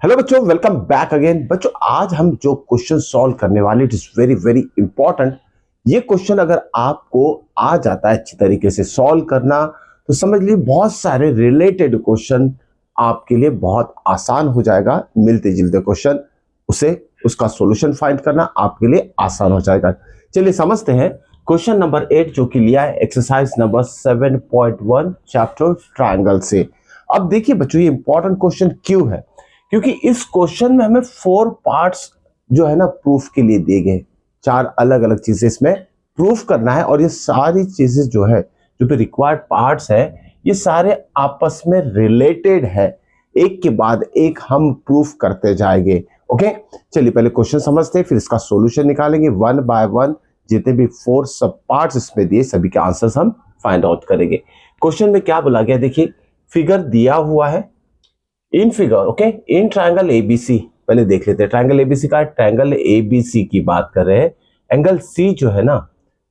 Hello बच्चों, welcome back again. बच्चों, आज हम जो क्वेश्चन सॉल्व करने वाले, it is very very important. ये क्वेश्चन अगर आपको आ जाता है अच्छी तरीके से सॉल्व करना, तो समझ लीजिए बहुत सारे रिलेटेड क्वेश्चन आपके लिए बहुत आसान हो जाएगा। मिलते जुलते क्वेश्चन, उसे उसका सॉल्यूशन फाइंड करना आपके लिए आसान हो जाएगा। चलिए समझते हैं क्वेश्चन नंबर 8 जो कि लिया है एक्सरसाइज नंबर 7.1 चैप्टर ट्रायंगल से। अब देखिए बच्चों, ये इंपॉर्टेंट क्वेश्चन क्यों है, क्योंकि इस क्वेश्चन में हमें 4 पार्ट्स जो है ना प्रूफ के लिए दिए गए। 4 अलग अलग चीजें इसमें प्रूफ करना है, और ये सारी चीजें जो है, जो भी रिक्वायर्ड पार्ट्स है, ये सारे आपस में रिलेटेड है। एक के बाद एक हम प्रूफ करते जाएंगे। ओके, चलिए पहले क्वेश्चन समझते हैं, फिर इसका सॉल्यूशन निकालेंगे वन बाय वन। जितने भी 4 सब पार्ट्स इसमें दिए, सभी के आंसर्स हम फाइंड आउट करेंगे। क्वेश्चन में क्या बोला गया, देखिए फिगर दिया हुआ है। In figure, okay, in triangle ABC, पहले देख लेते हैं ट्रायंगल एबीसी का। ट्रायंगल एबीसी की बात कर रहे हैं। एंगल सी जो है ना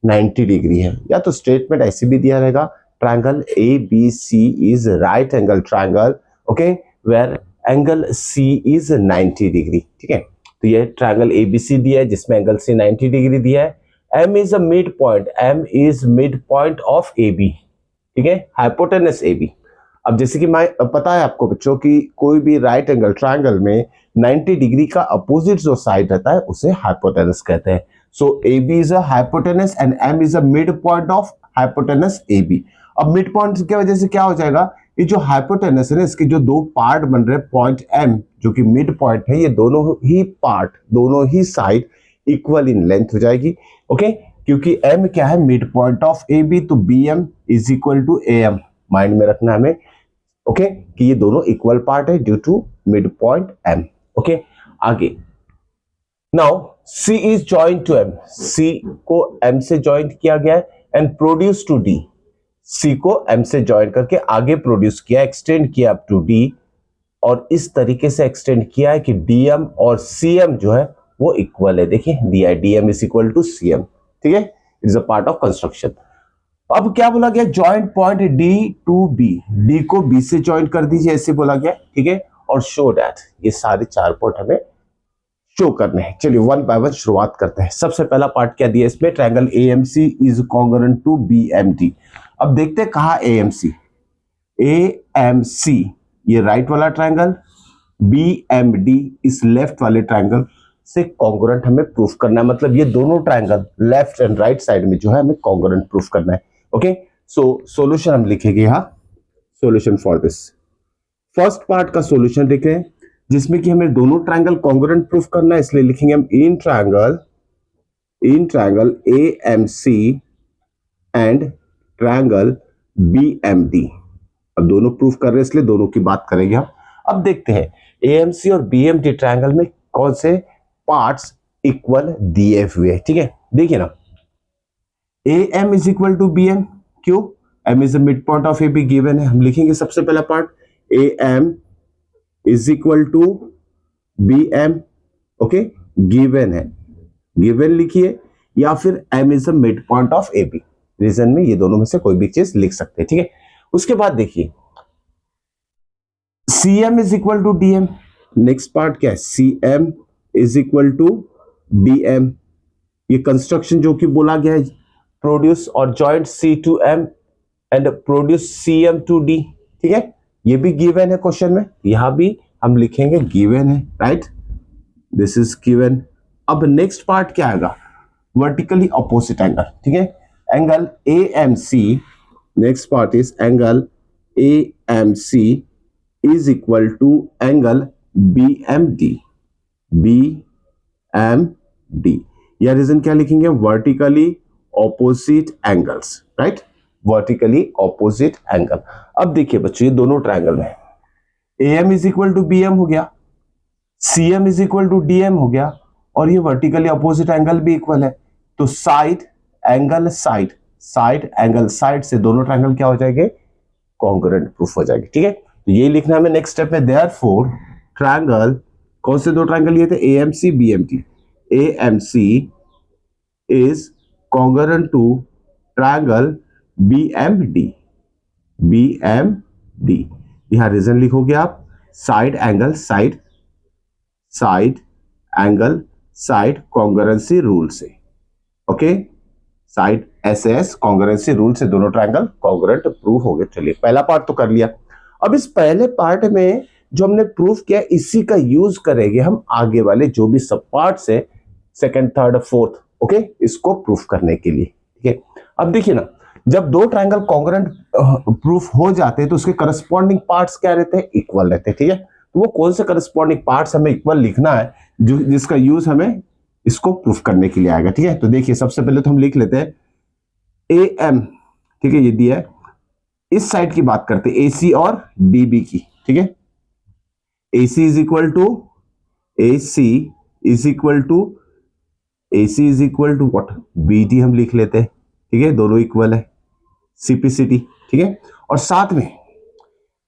90 डिग्री है, या तो स्टेटमेंट ऐसे भी दिया रहेगा, triangle ABC is right angle triangle, okay, where angle C is 90 degree. ठीक है, तो ये ट्रायंगल एबीसी दिया है जिसमें एंगल सी 90 डिग्री दिया है। M is a mid point, M is mid point of A B. ठीक है, हाइपोटेनस ए बी। अब जैसे कि मैं पता है आपको बच्चों कि कोई भी राइट एंगल ट्रायंगल में 90 डिग्री का अपोजिट जो साइड रहता है उसे हाइपोटेनस कहते हैं। So A B is a hypotenuse and M is a mid point of hypotenuse A B. अब मिड पॉइंट की वजह से क्या हो जाएगा, ये जो हाइपोटेनस है ना, इसके जो दो पार्ट बन रहे हैं, पॉइंट एम जो कि मिड पॉइंट है, ये दोनों ही पार्ट, दोनों ही साइड इक्वल इन लेंथ हो जाएगी। ओके, क्योंकि एम क्या है, mid point of A B, तो B M is equal to A M. Mind में रखना हमें, ओके, कि ये दोनों इक्वल पार्ट है due to mid point M. Okay, आगे now C is joint to M, C को एम से जॉइंट किया गया है and produce to D, C को एम से जॉइंट करके आगे प्रोड्यूस किया, एक्सटेंड किया अप टू डी, और इस तरीके से एक्सटेंड किया है कि डीएम और सीएम जो है वो इक्वल है। देखिए दिया है DM is equal to CM. ठीक है, it is a part of construction. अब क्या बोला गया, joint point D to B, D को बी से जॉइंट कर दीजिए, ऐसे बोला गया। ठीक है, और शो दैट, ये सारे 4 पॉइंट हमें शो करने हैं। चलिए वन बाय वन शुरुआत करते हैं। सबसे पहला पार्ट क्या दिया इसमें, triangle AMC is congruent to BMD. अब देखते हैं कहा एएमसी, एएमसी ये राइट वाला ट्रायंगल, बीएमडी इस लेफ्ट वाले ट्रायंगल से कॉन्ग्रुएंट हमें प्रूफ करना है। मतलब ये दोनों triangle left and right side में जो है हमें कॉन्ग्रुएंट प्रूफ करना है। ओके, सो सॉल्यूशन हम लिखेंगे यहां, solution for this. First part का सॉल्यूशन लिखे, जिसमें कि हमें दोनों ट्रायंगल कॉन्ग्रुएंट प्रूफ करना है, इसलिए लिखेंगे हम in triangle AMC and triangle BMD. अब दोनों प्रूफ कर रहे हैं इसलिए दोनों की बात करेंगे हम। अब देखते हैं एएमसी और बीएमडी ट्रायंगल में कौन से पार्ट्स इक्वल दिए हुए। ठीक है, देखिए ना, A M is equal to B M, क्यों, M is the mid point of A B given है। हम लिखेंगे सबसे पहला part, A M is equal to B M, okay, given है, गिवन लिखिए, या फिर M is the mid point of A B. Reason में ये दोनों में से कोई भी चीज लिख सकते हैं। ठीक है, उसके बाद देखिए C M is equal to D M. Next part क्या है, C M is equal to D M. ये कंस्ट्रक्शन जो कि बोला गया है, प्रोड्यूस और joint C to M and produce C M to D. ठीक है, ये भी गिवन है क्वेश्चन में, यहां भी हम लिखेंगे गिवन है, राइट, दिस इज गिवन। अब नेक्स्ट पार्ट क्या आएगा, वर्टिकली ऑपोजिट एंगल। ठीक है, angle A M C, next part is angle A M C is equal to angle B M D, B M D. या reason क्या लिखेंगे, vertically opposite angles, right, vertically opposite angle. अब देखिए बच्चों, ये दोनों ट्रायंगल में A M is equal to B M हो गया, C M is equal to D M हो गया, और ये वर्टिकली ऑपोजिट एंगल भी इक्वल है। तो side angle side, side angle side से दोनों ट्रायंगल क्या हो जाएंगे, कॉन्ग्रुएंट प्रूफ हो जाएगी। ठीक है, तो ये लिखना हमें नेक्स्ट स्टेप में। देयरफॉर ट्रायंगल, कौन से दो ट्रायंगल ये थे, AMC BMT, AMC is congruent to triangle BMD, BMD. यहां रीजन लिखोगे आप, side angle side side angle side congruency rule से। ओके, साइड एसएस कॉन्ग्रुएंसी रूल से दोनों ट्रायंगल कॉन्ग्रुएंट प्रूव हो गए। चलिए पहला पार्ट तो कर लिया। अब इस पहले पार्ट में जो हमने प्रूफ किया इसी का यूज करेंगे हम आगे वाले जो भी सब पार्ट्स है, सेकंड थर्ड फोर्थ, ओके, इसको प्रूफ करने के लिए। ठीक है, अब देखिए ना, जब दो ट्रायंगल कॉन्ग्रुएंट प्रूफ हो जाते हैं तो उसके करस्पॉन्डिंग पार्ट्स क्या रहते हैं, इक्वल रहते हैं। ठीक है, तो वो कौन से करस्पॉन्डिंग पार्ट्स हमें इक्वल लिखना है जिसका यूज हमें इसको प्रूफ करने के लिए आएगा। ठीक है, तो देखिए सबसे पहले तो हम लिख लेते हैं ए एम। ठीक है, ये दिया है, इस साइड की बात करते हैं एसी और डीबी की। ठीक है, AC is equal to AC is equal to AC is equal to what, BD हम लिख लेते हैं। ठीक है, दोनों इक्वल है, CPCT। ठीक है, और साथ में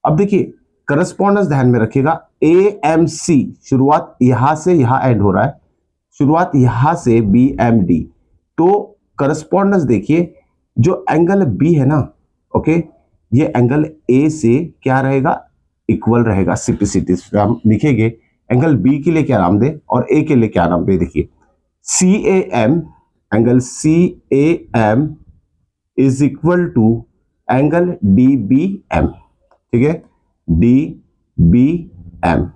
अब देखिए करस्पॉन्डेंस ध्यान में रखिएगा, AMC शुरुआत यहां से यहां एंड हो रहा है, शुरुआत यहां से BMD, तो करस्पॉन्डेंस देखिए जो एंगल B है ना, ओके, ये एंगल A से क्या रहेगा, इक्वल रहेगा। CPCT हम लिखेंगे एंगल B के लिए क्या नाम दे और A के लिए क्या नाम दे। देखिए CAM, angle CAM is equal to angle DBM। ठीक है, DBM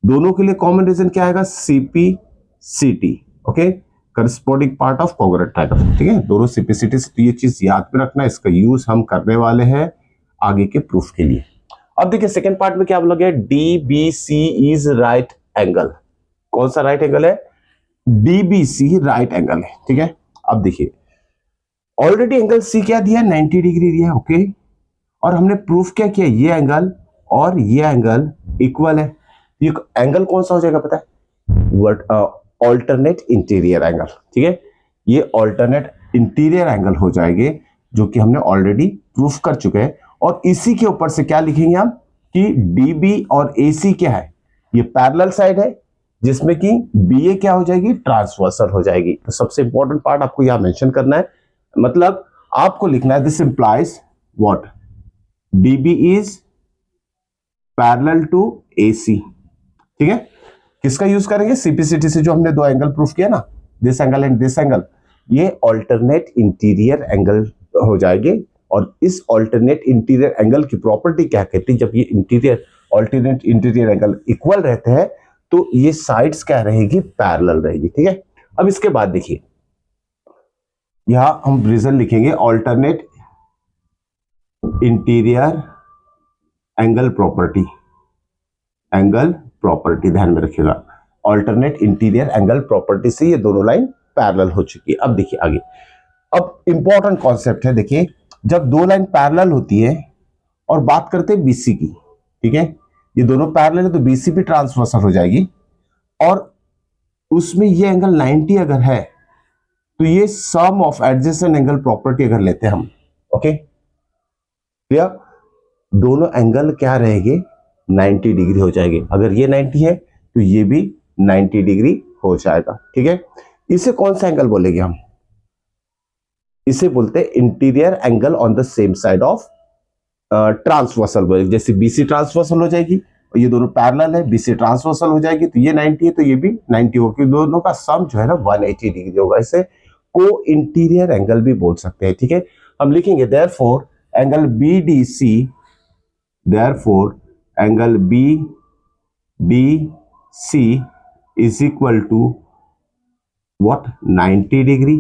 दोनों के लिए कॉमन रीजन क्या आएगा, CPCT। Okay, corresponding part of congruent triangle. ठीक है, दोनों CPCT से, तो ये चीज याद में रखना, इसका यूज हम करने वाले हैं आगे के प्रूफ के लिए। अब देखिए सेकंड पार्ट में क्या बोला गया, DBC इज राइट एंगल। कौन सा राइट एंगल है, DBC राइट एंगल है। ठीक है, अब देखिए ऑलरेडी एंगल C क्या दिया, 90 डिग्री दिया। ओके, और हमने प्रूफ क्या किया, ये एंगल और ये एंगल इक्वल है। ये एंगल कौन सा हो जाएगा पता है, ऑल्टरनेट इंटीरियर एंगल। ठीक है, ये ऑल्टरनेट इंटीरियर एंगल हो जाएंगे जो कि हमने ऑलरेडी प्रूफ कर चुके हैं। और इसी के ऊपर से क्या लिखेंगे हम कि DB और AC क्या है, ये पैरेलल साइड है जिसमें कि BA क्या हो जाएगी, ट्रांसवर्सल हो जाएगी। तो सबसे इंपॉर्टेंट पार्ट आपको यहां मेंशन करना है, मतलब आपको लिखना है this implies what, DB is parallel to AC। ठीक है, किसका यूज करेंगे, CPCT से जो हमने दो एंगल प्रूफ किया ना, this angle and this angle, ये ऑल्टरनेट इंटीरियर एंगल हो जाएंगे। और इस ऑल्टरनेट इंटीरियर एंगल की प्रॉपर्टी क्या कहती है, जब ये interior alternate interior angle equal रहते हैं तो ये साइड्स क्या रहेगी, पैरेलल रहेगी। ठीक है, अब इसके बाद देखिए यहां हम रीजन लिखेंगे alternate interior angle property, angle property ध्यान में रखिएगा, ऑल्टरनेट इंटीरियर एंगल प्रॉपर्टी से ये दोनों लाइन पैरेलल हो चुकी है। अब देखिए आगे, अब इंपॉर्टेंट कॉन्सेप्ट है, देखिए जब दो लाइन पैरेलल होती है और बात करते हैं BC की, ठीक है, ये दोनों पैरेलल है तो BC भी ट्रांसवर्सल हो जाएगी, और उसमें ये एंगल 90 अगर है तो ये सम ऑफ एडजेसेंट एंगल प्रॉपर्टी अगर लेते हैं हम, ओके, क्लियर, दोनों एंगल क्या रहेंगे, 90 डिग्री हो जाएंगे। अगर ये 90 है तो ये भी 90 डिग्री हो जाएगा। ठीक है, इसे कौन सा एंगल बोलेंगे हम, इसे बोलते हैं interior angle on the same side of transversal बोलेंगे। जैसे BC ट्रांसवर्सल हो जाएगी और ये दोनों पैरेलल है, BC ट्रांसवर्सल हो जाएगी तो ये 90 है तो ये भी 90 होगी, दोनों का सम जो है ना 180 डिग्री होगा। इसे को इंटीरियर एंगल भी बोल सकते हैं। ठीक है, हम लिखेंगे therefore angle BDC, therefore angle BDC is equal to what, 90 degree.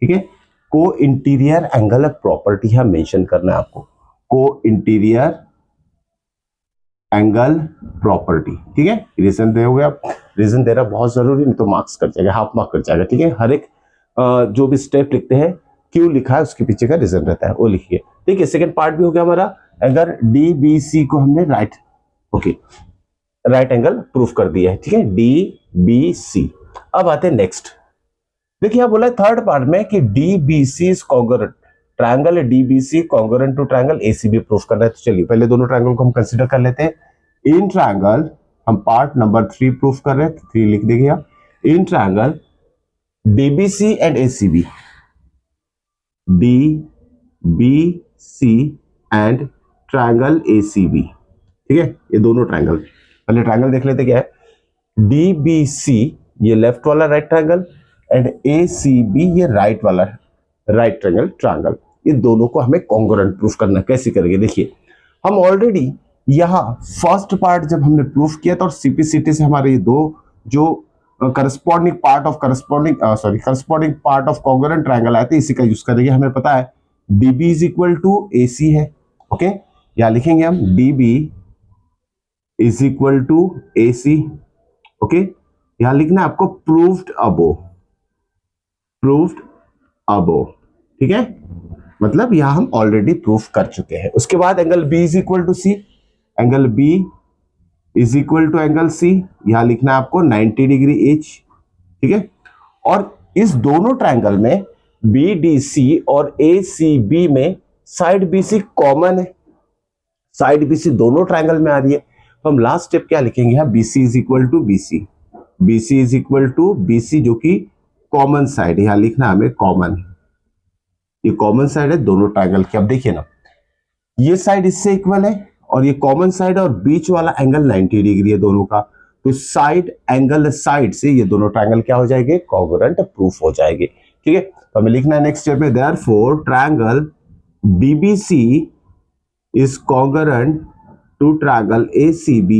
ठीक है, को इंटीरियर एंगल प्रॉपर्टी है मेंशन करना है आपको, को इंटीरियर एंगल प्रॉपर्टी। ठीक है, रीजन दे हो गया, रीजन देना बहुत जरूरी, नहीं तो मार्क्स कट जाएगा, हाफ मार्क कट जाएगा। ठीक है, हर एक जो भी स्टेप लिखते हैं क्यों लिखा है उसके पीछे का रीजन रहता है, वो लिखिए। ठीक है, सेकंड पार्ट भी हो गया हमारा, अगर DBC को हमने right, okay, right angle proof कर दिया है। ठीक है, DBC। अब आते हैं नेक्स्ट, देखिए यहां बोला है थर्ड पार्ट में कि DBC is congruent, triangle DBC congruent to triangle ACB proof करना है। तो चलिए पहले दोनों ट्रायंगल को हम कंसीडर कर लेते हैं। इन ट्रायंगल हम पार्ट नंबर 3 प्रूफ कर रहे हैं, 3 लिख देंगे। In triangle DBC and ACB, DBC and triangle ACB। ठीक है, ये दोनों ट्रायंगल, पहले ट्रायंगल देख लेते क्या है, DBC ये लेफ्ट वाला राइट ट्रायंगल एंड ACB ये राइट वाला राइट ट्रायंगल ट्रायंगल, ये दोनों को हमें कॉन्ग्रुएंट प्रूफ करना। कैसे करेंगे देखिए, हम ऑलरेडी यहाँ फर्स्ट पार्ट जब हमने प्रूफ किया था और CPCT से हमारे ये दो जो corresponding part of congruent triangle आए थे, इसी का यूज करेंगे। हमें पता है DB is equal to AC है। ओके, यहाँ लिखेंगे हम DB is equal to AC। Okay, यहां लिखना है आपको प्रूव्ड अबो, ठीक है, मतलब यहां हम ऑलरेडी प्रूफ कर चुके हैं। उसके बाद angle B is equal to C, angle B is equal to angle C, यहां लिखना है आपको 90 डिग्री एच, ठीक है। और इस दोनों ट्रायंगल में BDC और ACB में साइड BC कॉमन है, साइड BC दोनों ट्रायंगल में आ रही है। तो हम लास्ट स्टेप क्या लिखेंगे यहाँ, BC is equal to BC, BC is equal to BC जो कि कॉमन साइड है, यहाँ लिखना हमें कॉमन, ये कॉमन साइड है दोनों ट्रायंगल की। अब देखिए ना, ये साइड इससे इक्वल है और ये कॉमन साइड और बीच वाला एंगल 90 डिग्री है दोनों का, तो साइड एंगल साइड से ये दोनों ट्रायंगल क्या हो जाएंगे, कॉन्ग्रुएंट प्रूफ हो जाएंगे, ठीक है। तो हमें लिखना है नेक्स्ट स्टेप में, therefore triangle DBC is congruent to triangle ACB,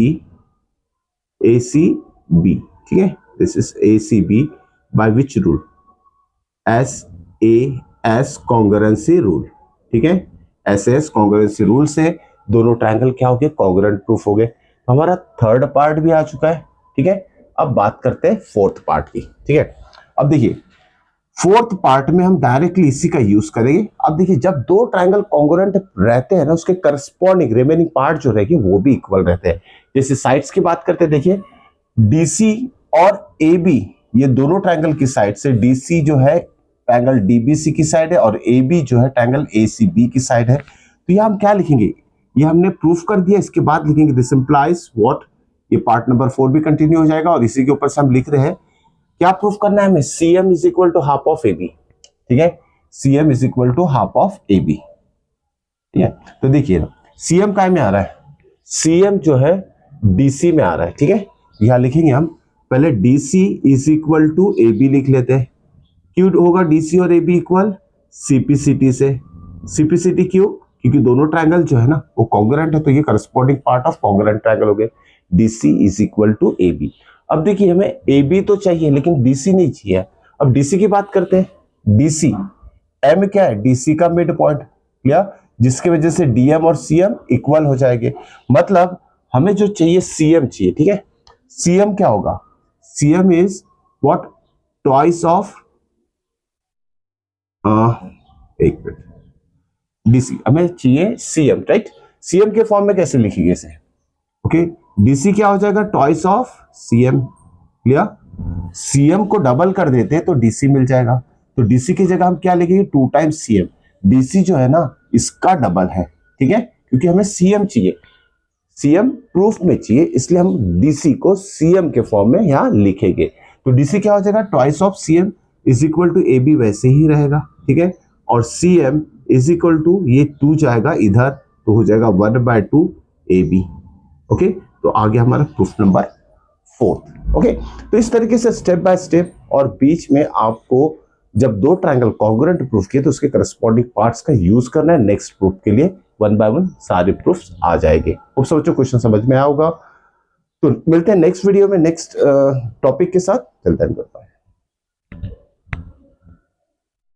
ठीक है, this is ACB by which rule, SAS congruency rule, ठीक है, SAS कॉन्ग्रुएंसी रूल से दोनों ट्रायंगल क्या हो गए, कॉन्ग्रुएंट प्रूफ हो गए। तो हमारा थर्ड पार्ट भी आ चुका है, ठीक है। अब बात करते हैं फोर्थ पार्ट की, ठीक है। अब देखिए फोर्थ पार्ट में हम डायरेक्टली इसी का यूज करेंगे। अब देखिए जब दो ट्रायंगल कॉन्ग्रुएंट रहते हैं ना, उसके करस्पॉन्डिंग रिमेनिंग पार्ट जो रहेगी वो भी इक्वल रहते हैं। जैसे साइड्स की बात करते हैं, देखिए DC और AB ये दोनों ट्रायंगल की साइड से DC जो है ट्रायंगल DBC की साइड है और AB जो है ट्रायंगल ACB की साइड है। तो ये हम क्या लिखेंगे, ये हमने प्रूफ कर दिया, इसके बाद लिखेंगे दिस इंप्लाइज व्हाट, ये पार्ट नंबर 4 भी कंटिन्यू हो जाएगा और इसी के ऊपर से हम लिख रहे हैं क्या प्रूफ करना है हमें, CM is equal to half of AB, ठीक है, CM is equal to half of AB, ठीक है। तो देखिए ना CM काय में आ रहा है, CM जो है DC में आ रहा है, ठीक है। यहां लिखेंगे हम पहले DC is equal to AB लिख लेते हैं, क्यों होगा DC और AB इक्वल, CPCT से, CPCT क्यों, क्योंकि दोनों ट्रायंगल जो है ना वो कॉन्ग्रुएंट है, तो ये corresponding part of congruent triangle हो गए, DC is equal to AB। अब देखिए हमें AB तो चाहिए लेकिन DC नहीं चाहिए। अब DC की बात करते हैं, DC M क्या है, DC का मिड पॉइंट, क्लियर, जिसकी वजह से DM और CM इक्वल हो जाएंगे, मतलब हमें जो चाहिए CM चाहिए, ठीक है। CM क्या होगा, CM is what, twice of एक मिनट, DC हमें चाहिए CM, राइट। CM के फॉर्म में कैसे लिखेंगे इसे, ओके, DC क्या हो जाएगा, twice of CM, clear. CM को डबल कर देते तो DC मिल जाएगा, तो DC की जगह हम क्या लिखेंगे, 2 टाइम्स CM, DC जो है ना इसका डबल है, ठीक है, क्योंकि हमें CM चाहिए, CM प्रूफ में चाहिए, इसलिए हम DC को CM के फॉर्म में यहां लिखेंगे। तो DC क्या हो जाएगा, twice of CM is equal to AB वैसे ही रहेगा, ठीक है, और CM इज इक्वल टू ये 2 जाएगा इधर तो हो जाएगा 1/2 AB, ओके। तो आ गया हमारा प्रूफ नंबर 4, ओके। तो इस तरीके से स्टेप बाय स्टेप, और बीच में आपको जब दो ट्रायंगल कॉन्ग्रुएंट प्रूफ किए तो उसके करस्पॉन्डिंग पार्ट्स का यूज करना है नेक्स्ट प्रूफ के लिए, 1 बाय 1 सारे प्रूफ्स आ जाएंगे। अब सोचो क्वेश्चन समझ में आया होगा। तो मिलते हैं नेक्स्ट वीडियो में नेक्स्ट टॉपिक के साथ, चलते हैं, गुड बाय।